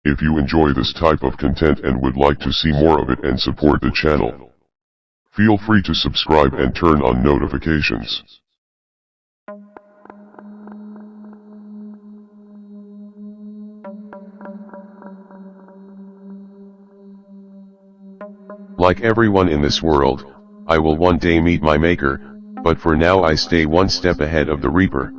If you enjoy this type of content and would like to see more of it and support the channel, feel free to subscribe and turn on notifications. Like everyone in this world, I will one day meet my maker, but for now I stay one step ahead of the Reaper.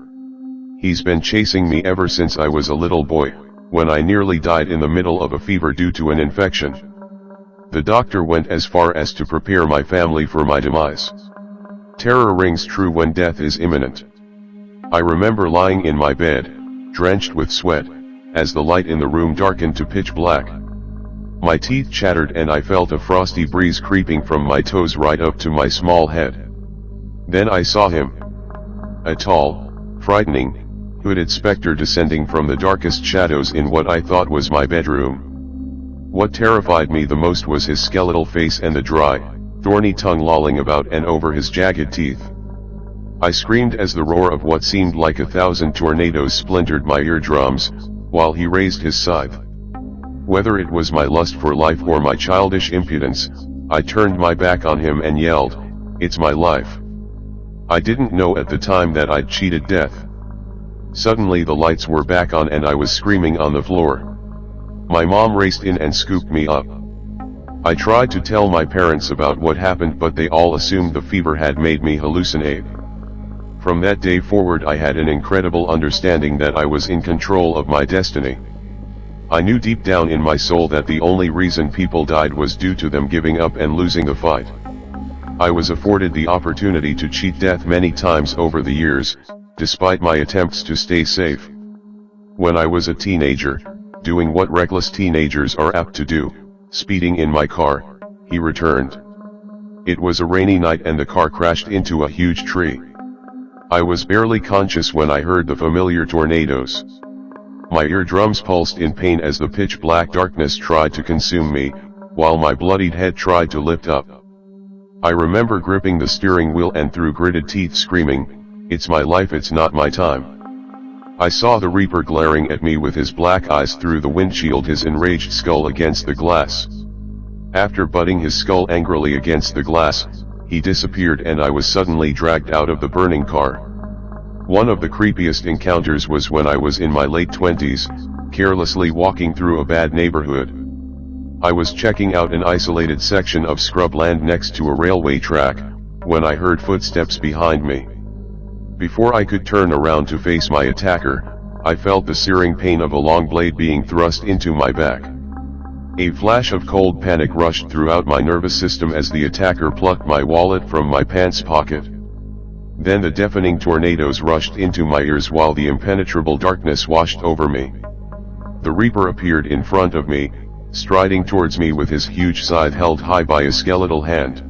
He's been chasing me ever since I was a little boy, when I nearly died in the middle of a fever due to an infection. The doctor went as far as to prepare my family for my demise. Terror rings true when death is imminent. I remember lying in my bed, drenched with sweat, as the light in the room darkened to pitch black. My teeth chattered and I felt a frosty breeze creeping from my toes right up to my small head. Then I saw him. A tall, frightening, hooded specter descending from the darkest shadows in what I thought was my bedroom. What terrified me the most was his skeletal face and the dry, thorny tongue lolling about and over his jagged teeth. I screamed as the roar of what seemed like 1,000 tornadoes splintered my eardrums, while he raised his scythe. Whether it was my lust for life or my childish impudence, I turned my back on him and yelled, "It's my life." I didn't know at the time that I'd cheated death. Suddenly the lights were back on and I was screaming on the floor. My mom raced in and scooped me up. I tried to tell my parents about what happened, but they all assumed the fever had made me hallucinate. From that day forward I had an incredible understanding that I was in control of my destiny. I knew deep down in my soul that the only reason people died was due to them giving up and losing the fight. I was afforded the opportunity to cheat death many times over the years, despite my attempts to stay safe. When I was a teenager, doing what reckless teenagers are apt to do, speeding in my car, he returned. It was a rainy night and the car crashed into a huge tree. I was barely conscious when I heard the familiar tornadoes. My eardrums pulsed in pain as the pitch-black darkness tried to consume me, while my bloodied head tried to lift up. I remember gripping the steering wheel and through gritted teeth screaming, "It's my life, it's not my time." I saw the Reaper glaring at me with his black eyes through the windshield, his enraged skull against the glass. After butting his skull angrily against the glass, he disappeared and I was suddenly dragged out of the burning car. One of the creepiest encounters was when I was in my late 20s, carelessly walking through a bad neighborhood. I was checking out an isolated section of scrubland next to a railway track, when I heard footsteps behind me. Before I could turn around to face my attacker, I felt the searing pain of a long blade being thrust into my back. A flash of cold panic rushed throughout my nervous system as the attacker plucked my wallet from my pants pocket. Then the deafening tornadoes rushed into my ears while the impenetrable darkness washed over me. The Reaper appeared in front of me, striding towards me with his huge scythe held high by a skeletal hand.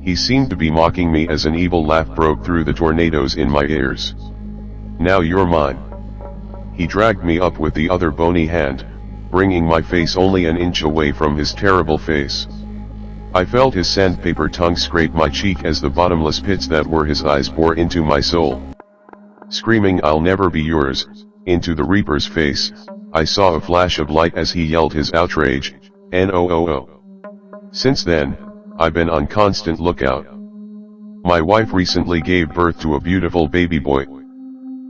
He seemed to be mocking me as an evil laugh broke through the tornadoes in my ears. "Now you're mine." He dragged me up with the other bony hand, bringing my face only an inch away from his terrible face. I felt his sandpaper tongue scrape my cheek as the bottomless pits that were his eyes bore into my soul. Screaming "I'll never be yours," into the Reaper's face, I saw a flash of light as he yelled his outrage, "No!" Since then, I've been on constant lookout. My wife recently gave birth to a beautiful baby boy.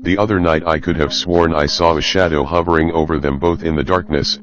The other night I could have sworn I saw a shadow hovering over them both in the darkness.